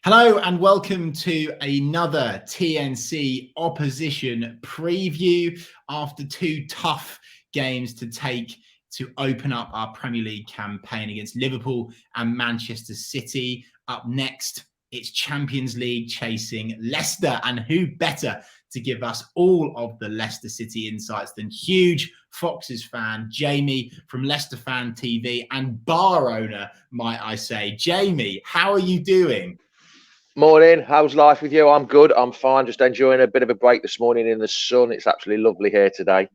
Hello and welcome to another TNC opposition preview after two tough games to take to open up our Premier League campaign against Liverpool and Manchester City. Up next, it's Champions League chasing Leicester, and who better to give us all of the Leicester City insights than huge Foxes fan Jamie from Leicester Fan TV and bar owner, might I say. Jamie, how are you doing? Morning, how's life with you? I'm good, I'm fine, just enjoying a bit of a break this morning in the sun. It's absolutely lovely here today.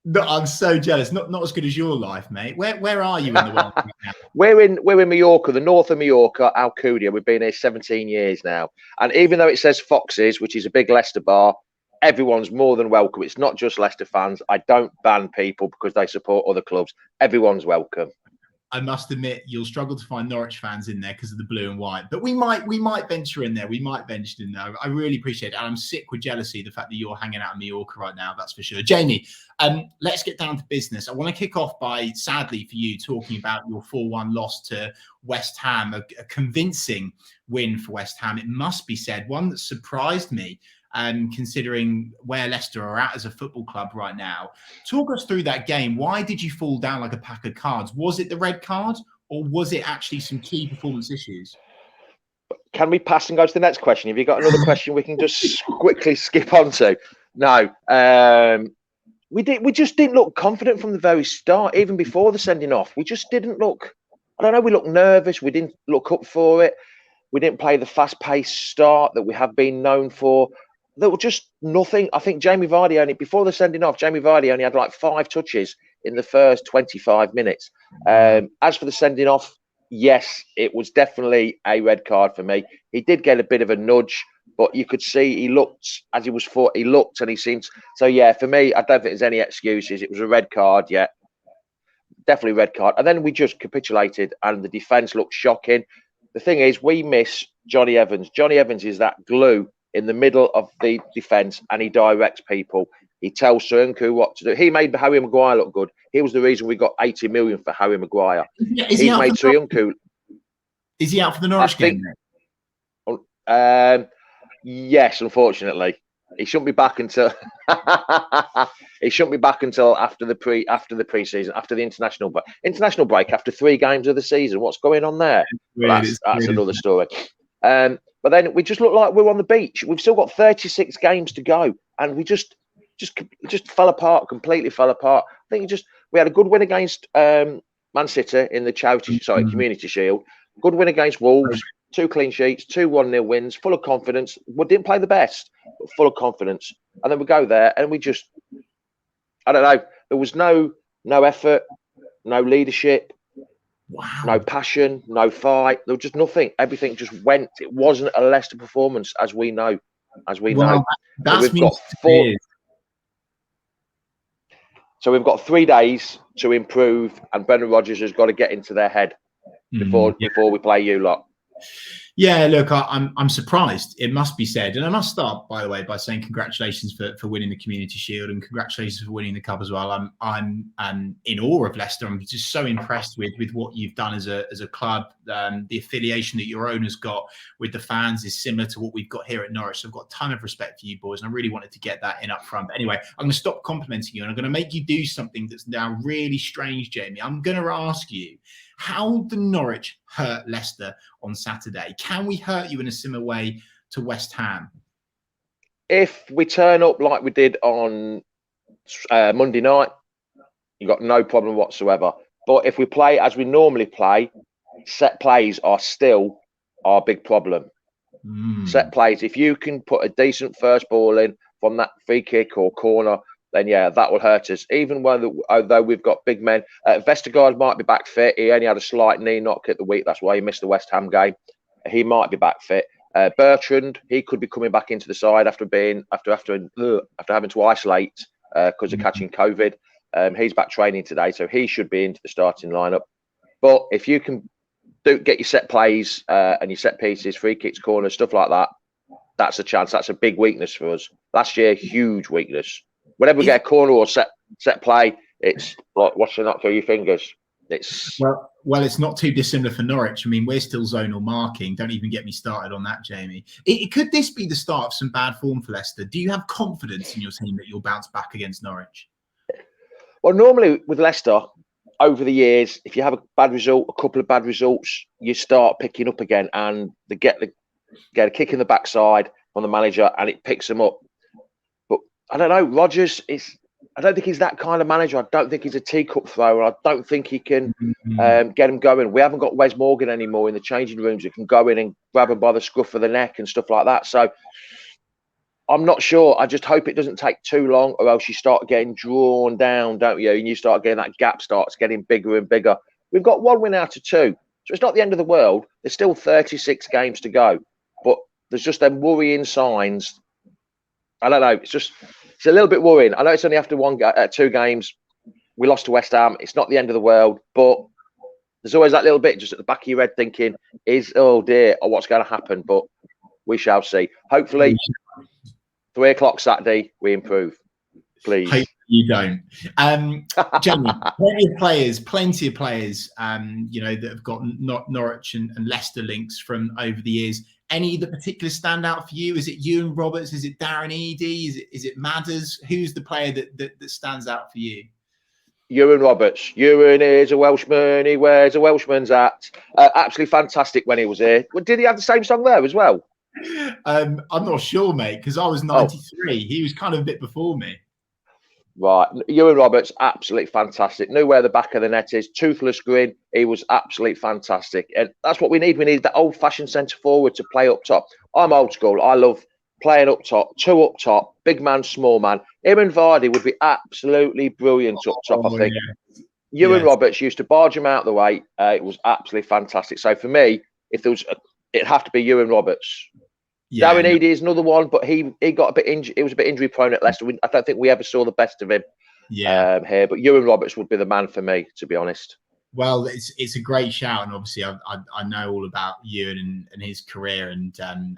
No, I'm so jealous. Not as good as your life, mate. Where are you in the world right now? We're in Mallorca, the north of Mallorca, Alcudia. We've been here 17 years now. And even though it says Foxes, which is a big Leicester bar, everyone's more than welcome. It's not just Leicester fans. I don't ban people because they support other clubs. Everyone's welcome. I must admit, you'll struggle to find Norwich fans in there because of the blue and white. But we might venture in there. We might venture in there. I really appreciate it. And I'm sick with jealousy, the fact that you're hanging out in Mallorca right now, that's for sure. Jamie, let's get down to business. I want to kick off by, sadly for you, talking about your 4-1 loss to West Ham, a convincing win for West Ham. It must be said, one that surprised me. Considering where Leicester are at as a football club right now. Talk us through that game. Why did you fall down like a pack of cards? Was it the red card or was it actually some key performance issues? Can we pass and go to the next question? Have you got another question we can just quickly skip on to? No. We just didn't look confident from the very start, even before the sending off. We just didn't look, I don't know, we looked nervous. We didn't look up for it. We didn't play the fast-paced start that we have been known for. There was just nothing. I think Jamie Vardy only, before the sending off, Jamie Vardy only had like 5 touches in the first 25 minutes. As for the sending off, yes, it was definitely a red card for me. He did get a bit of a nudge, but you could see he looked, as he was fought, he looked and he seemed. So, yeah, for me, I don't think there's any excuses. It was a red card, yeah. Definitely red card. And then we just capitulated and the defence looked shocking. The thing is, we miss Johnny Evans. Johnny Evans is that glue in the middle of the defence, and he directs people. He tells Soyuncu what to do. He made Harry Maguire look good. He was the reason we got 80 million for Harry Maguire. He's made Soyuncu. Is he out for the Norwich game? Yes, unfortunately, he shouldn't be back until he shouldn't be back until after the pre-season, after the international break, after 3 games of the season. What's going on there? Well, that's another story. But then we just look like we're on the beach. We've still got 36 games to go, and we just fell apart, completely fell apart. I think we had a good win against Man City in the Community Shield. Good win against Wolves, 2 clean sheets, 2 1-0 wins, full of confidence. We didn't play the best, but full of confidence. And then we go there, and we just, I don't know. There was no effort, no leadership. Wow. No passion, no fight. There was just nothing. Everything just went. It wasn't a Leicester performance, as we know. Know. We've got 3 days to improve, and Brendan Rodgers has got to get into their head before we play you lot. Yeah, look, I'm surprised, it must be said. And I must start, by the way, by saying congratulations for winning the Community Shield and congratulations for winning the Cup as well. I'm in awe of Leicester. I'm just so impressed with what you've done as a club. The affiliation that your owner's got with the fans is similar to what we've got here at Norwich. So I've got a ton of respect for you boys, and I really wanted to get that in up front. But anyway, I'm going to stop complimenting you, and I'm going to make you do something that's now really strange, Jamie. I'm going to ask you, how did Norwich hurt Leicester on Saturday? Can we hurt you in a similar way to West Ham? If we turn up like we did on Monday night, you've got no problem whatsoever. But if we play as we normally play, set plays are still our big problem. Set plays, if you can put a decent first ball in from that free kick or corner, then yeah, that will hurt us. Even although we've got big men. Vestergaard might be back fit. He only had a slight knee knock at the week. That's why he missed the West Ham game. He might be back fit. Bertrand, he could be coming back into the side after having to isolate because of catching COVID. He's back training today, so he should be into the starting lineup. But if you can get your set plays and your set pieces, free kicks, corners, stuff like that, that's a chance. That's a big weakness for us. Last year, huge weakness. Whenever we get a corner or set play, it's like watching that through your fingers. Well, it's not too dissimilar for Norwich. I mean, we're still zonal marking. Don't even get me started on that, Jamie. Could this be the start of some bad form for Leicester? Do you have confidence in your team that you'll bounce back against Norwich? Well, normally with Leicester, over the years, if you have a bad result, a couple of bad results, you start picking up again, and they get a kick in the backside from the manager, and it picks them up. But I don't know, Rodgers is. I don't think he's that kind of manager. I don't think he's a teacup thrower. I don't think he can get him going. We haven't got Wes Morgan anymore in the changing rooms who can go in and grab him by the scruff of the neck and stuff like that. So I'm not sure. I just hope it doesn't take too long, or else you start getting drawn down, don't you? And you start getting that gap starts getting bigger and bigger. We've got 1 win out of 2. So it's not the end of the world. There's still 36 games to go. But there's just them worrying signs. I don't know. It's a little bit worrying. I know it's only after 2 games. We lost to West Ham. It's not the end of the world, but there's always that little bit just at the back of your head thinking, oh dear, or what's going to happen? But we shall see. Hopefully, 3 o'clock Saturday, we improve. Please. Hope you don't. Jamie, plenty of players, that have got Norwich and Leicester links from over the years. Any that particularly stand out for you? Is it Ewan Roberts? Is it Darren Eady? Is it Maddison? Who's the player that stands out for you? Ewan Roberts. Ewan is a Welshman. He wears a Welshman's hat. Absolutely fantastic when he was here. Did he have the same song there as well? I'm not sure, mate, because I was 93. He was kind of a bit before me. Right. Ewan Roberts, absolutely fantastic. Knew where the back of the net is. Toothless grin. He was absolutely fantastic. And that's what we need. We need that old-fashioned centre forward to play up top. I'm old school. I love playing up top. 2 up top. Big man, small man. Him and Vardy would be absolutely brilliant up top, I think. Yeah. Ewan Roberts used to barge him out of the way. It was absolutely fantastic. So for me, if there was, it'd have to be Ewan Roberts. Yeah, Darren Eady is another one, but he got a bit injured. He was a bit injury prone at Leicester. I don't think we ever saw the best of him here. But Ewan Roberts would be the man for me, to be honest. Well, it's a great shout, and obviously I know all about Ewan and his career, and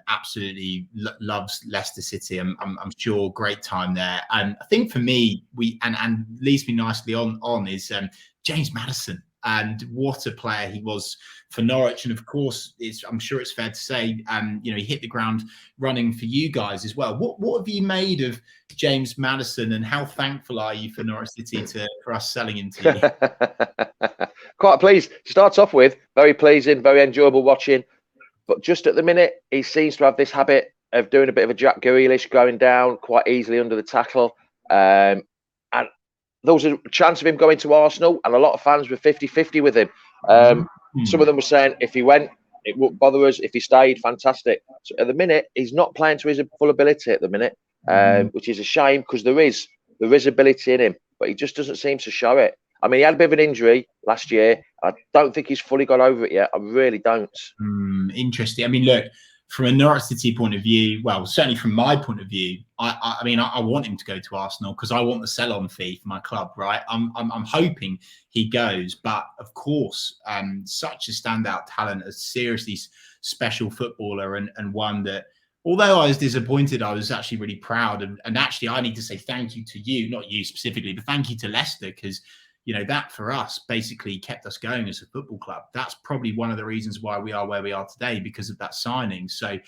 absolutely loves Leicester City. I'm sure great time there. And I think for me, and leads me nicely on is James Maddison. And what a player he was for Norwich. And of course, I'm sure it's fair to say, he hit the ground running for you guys as well. What have you made of James Maddison, and how thankful are you for Norwich City for us selling him to you? Quite pleased. Starts off with very pleasing, very enjoyable watching. But just at the minute, he seems to have this habit of doing a bit of a Jack Grealish, going down quite easily under the tackle. And there was a chance of him going to Arsenal, and a lot of fans were 50-50 with him. Some of them were saying if he went, it wouldn't bother us. If he stayed, fantastic. So at the minute, he's not playing to his full ability at the minute, which is a shame, because there is ability in him, but he just doesn't seem to show it. I mean, he had a bit of an injury last year. I don't think he's fully got over it yet. I really don't. Interesting. I mean, look, from a Norwich City point of view, well, certainly from my point of view, I want him to go to Arsenal because I want the sell-on fee for my club, right? I'm hoping he goes, but of course, such a standout talent, a seriously special footballer, and one that, although I was disappointed, I was actually really proud. And actually, I need to say thank you to you, not you specifically, but thank you to Leicester, because that for us basically kept us going as a football club. That's probably one of the reasons why we are where we are today, because of that signing. So,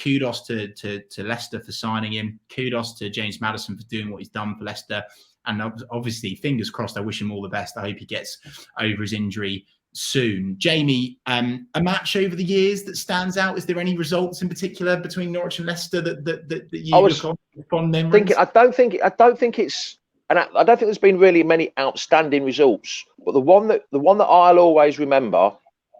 kudos to Leicester for signing him. Kudos to James Maddison for doing what he's done for Leicester. And obviously, fingers crossed, I wish him all the best. I hope he gets over his injury soon. Jamie, a match over the years that stands out? Is there any results in particular between Norwich and Leicester that you look on fond memories? I don't think it's. And I don't think there's been really many outstanding results, but the one that I'll always remember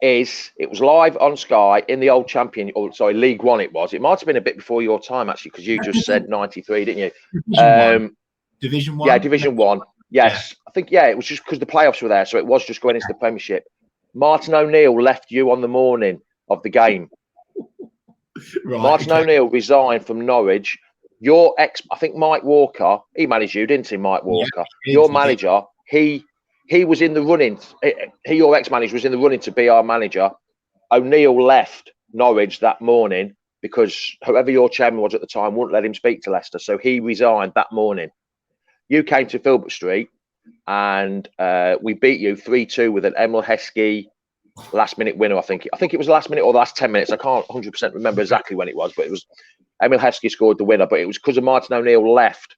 is it was live on Sky in the old League One. It might have been a bit before your time actually, because you just said 93, didn't you? Division 1. Yeah, Division 1. Yes, yeah. I think it was just because the playoffs were there, so it was just going into the Premiership. Martin O'Neill left you on the morning of the game. Right, Martin O'Neill resigned from Norwich. Your I think Mike Walker, he managed you, didn't he, Mike Walker? Yeah, your manager, he was in the running. Your ex-manager was in the running to be our manager. O'Neill left Norwich that morning because whoever your chairman was at the time wouldn't let him speak to Leicester. So he resigned that morning. You came to Filbert Street. and we beat you 3-2 with an Emil Heskey last-minute winner. I think it was last minute or the last 10 minutes. I can't 100% remember exactly when it was, but it was Emil Heskey scored the winner. But it was because of Martin O'Neill left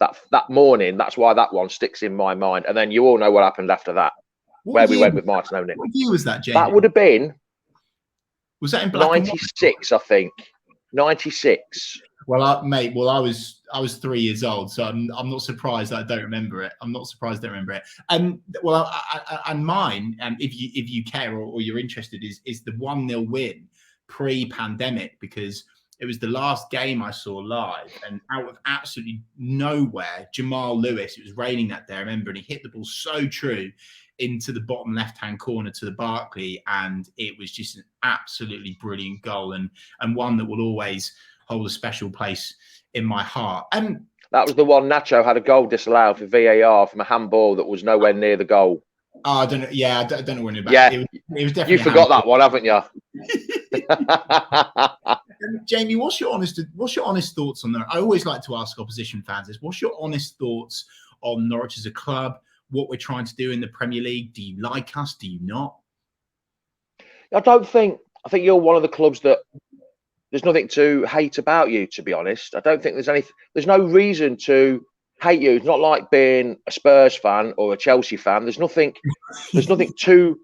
that morning. That's why that one sticks in my mind. And then you all know what happened after that, where we went with Martin O'Neill. What year was that, Jamie? That would have been. Was that in black 96? I think 96. Well, I was 3 years old, so I'm not surprised that I don't remember it. I'm not surprised I don't remember it. And and mine, if you care or you're interested, is the 1-0 win pre-pandemic, because it was the last game I saw live, and out of absolutely nowhere, Jamal Lewis. It was raining that day, I remember, and he hit the ball so true into the bottom left-hand corner to the Barkley, and it was just an absolutely brilliant goal, and one that will always hold a special place in my heart. And that was the one Nacho had a goal disallowed for VAR from a handball that was nowhere near the goal. Oh, I don't know. Yeah, I don't know when about. Yeah, it was definitely. You forgot that one, haven't you? Jamie, what's your honest thoughts on that? I always like to ask opposition fans this. What's your honest thoughts on Norwich as a club? What we're trying to do in the Premier League? Do you like us? Do you not? I think you're one of the clubs that there's nothing to hate about you, to be honest. I don't think there's no reason to hate you. It's not like being a Spurs fan or a Chelsea fan. There's nothing to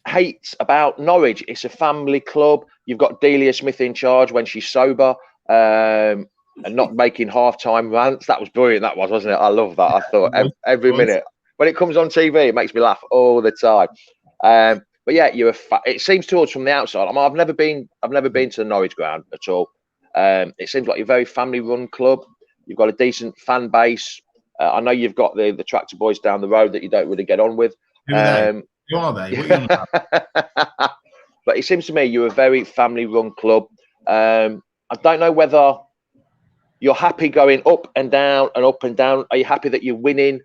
hate about Norwich. It's a family club. You've got Delia Smith in charge when she's sober, and not making half-time rants. That was brilliant, that was, wasn't it? I love that. I thought every minute. When it comes on TV, it makes me laugh all the time. But yeah, it seems to us from the outside. I've never been to the Norwich ground at all. It seems like you're a very family-run club. You've got a decent fan base. I know you've got the tractor boys down the road that you don't really get on with. Who are they? Who are they? What are you on about? But it seems to me you're a very family-run club. I don't know whether you're happy going up and down and up and down. Are you happy that you're winning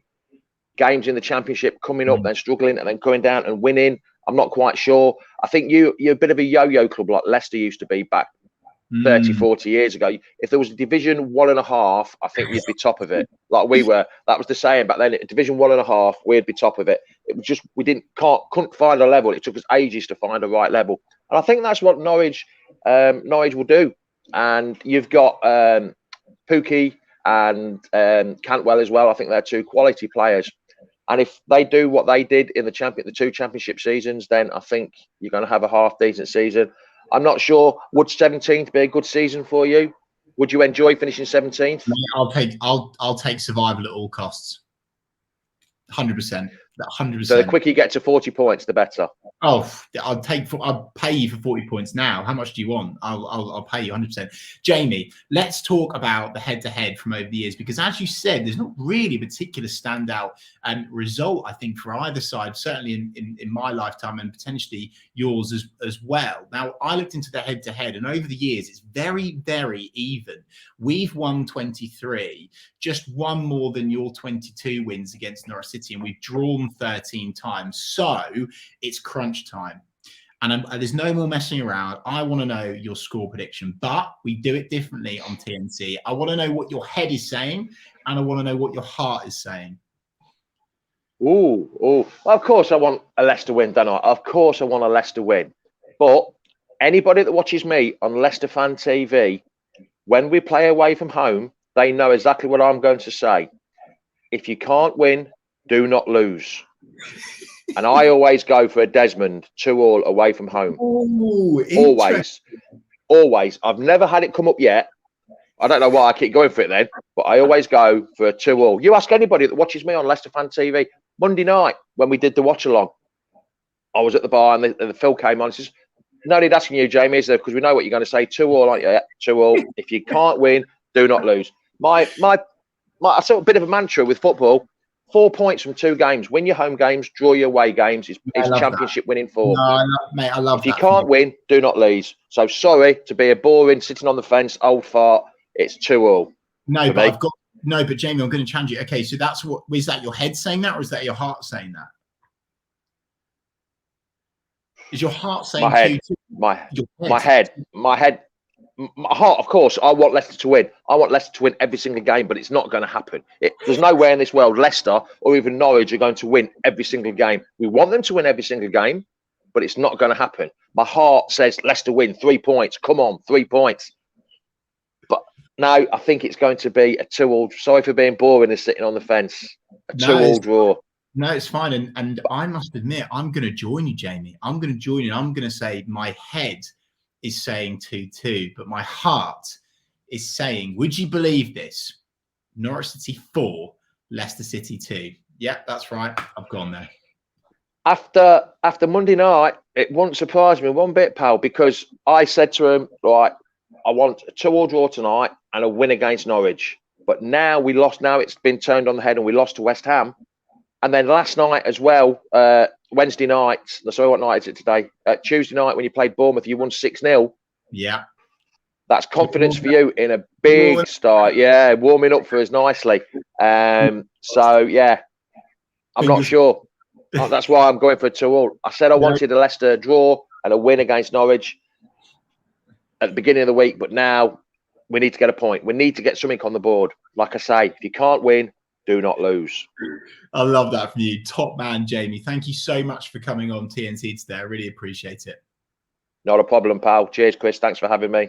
games in the Championship, coming up, then struggling, and then going down and winning? I'm not quite sure. I think you're a bit of a yo-yo club like Leicester used to be back 30, 40 years ago. If there was a Division 1.5, I think you'd be top of it, like we were. That was the saying back then. Division 1.5, we'd be top of it. It was just we couldn't find a level. It took us ages to find the right level, and I think that's what Norwich will do. And you've got Pookie and Cantwell as well. I think they're two quality players. And if they do what they did in the two championship seasons, then I think you're going to have a half-decent season. I'm not sure. Would 17th be a good season for you? Would you enjoy finishing 17th? I'll take survival at all costs. 100%. 100%. So the quicker you get to 40 points, the better. Oh, I'll pay you for 40 points now. How much do you want? I'll pay you 100%. Jamie, let's talk about the head-to-head from over the years, because as you said, there's not really a particular standout result, I think, for either side, certainly in my lifetime and potentially yours as well. Now, I looked into the head-to-head, and over the years, it's very, very even. We've won 23, just one more than your 22 wins against Norwich City, and we've drawn 13 times. So it's crunch time, and there's no more messing around. I want to know your score prediction, but we do it differently on TNT. I want to know what your head is saying, and I want to know what your heart is saying. Oh, well, of course I want a Leicester win, don't I? Of course I want a Leicester win. But anybody that watches me on Leicester Fan TV, when we play away from home, they know exactly what I'm going to say. If you can't win, do not lose. And I always go for a Desmond 2-2 away from home. Ooh, Always. I've never had it come up yet. I don't know why I keep going for it then, but I always go for a 2-2. You ask anybody that watches me on Leicester Fan TV, Monday night when we did the watch along, I was at the bar and the Phil came on and says, no need asking you, Jamie, is there? Because we know what you're going to say. 2-2, aren't you? Yeah, 2-2. If you can't win, do not lose. I sort of a bit of a mantra with football. 4 points from 2 games. Win your home games, draw your away games. It's championship winning form. No, mate, I love that. If you can't win, do not lose. So sorry to be a boring, sitting on the fence, old fart. It's 2-2. No, but Jamie, I'm going to challenge you. Okay, so that's what is that your head saying that, or is that your heart saying that? Is your heart saying my head? my heart, of course, I want Leicester to win. I want Leicester to win every single game, but it's not going to happen. There's no way in this world Leicester or even Norwich are going to win every single game. We want them to win every single game, but it's not going to happen. My heart says Leicester win 3 points. Come on, 3 points. But now I think it's going to be a 2-2. Sorry for being boring and sitting on the fence. A 2-2 draw. No, it's fine. And I must admit, I'm going to join you, Jamie. I'm going to join you. I'm going to say my head is saying 2-2, but my heart is saying, would you believe this? Norwich City 4, Leicester City 2. Yeah, that's right. I've gone there. After Monday night, it won't surprise me one bit, pal, because I said to him, right, I want a 2-2 draw tonight and a win against Norwich. But now we lost. Now it's been turned on the head and we lost to West Ham. And then last night as well, Wednesday night, sorry, what night is it today? Tuesday night when you played Bournemouth, you won 6-0. Yeah. That's confidence for you in a big start. Yeah, warming up for us nicely. So, yeah, I'm not sure. That's why I'm going for a 2-2. I said I wanted a Leicester draw and a win against Norwich at the beginning of the week, but now we need to get a point. We need to get something on the board. Like I say, if you can't win, do not lose. I love that from you. Top man, Jamie. Thank you so much for coming on TNT today. I really appreciate it. Not a problem, pal. Cheers, Chris. Thanks for having me.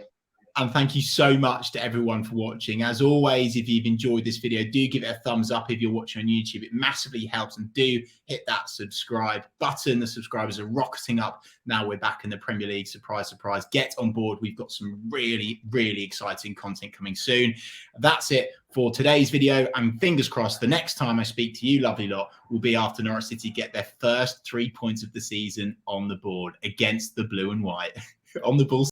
And thank you so much to everyone for watching. As always, if you've enjoyed this video, do give it a thumbs up if you're watching on YouTube. It massively helps. And do hit that subscribe button. The subscribers are rocketing up. Now we're back in the Premier League. Surprise, surprise. Get on board. We've got some really, really exciting content coming soon. That's it for today's video. And fingers crossed, the next time I speak to you, lovely lot, will be after Norwich City get their first 3 points of the season on the board against the blue and white. On the ball.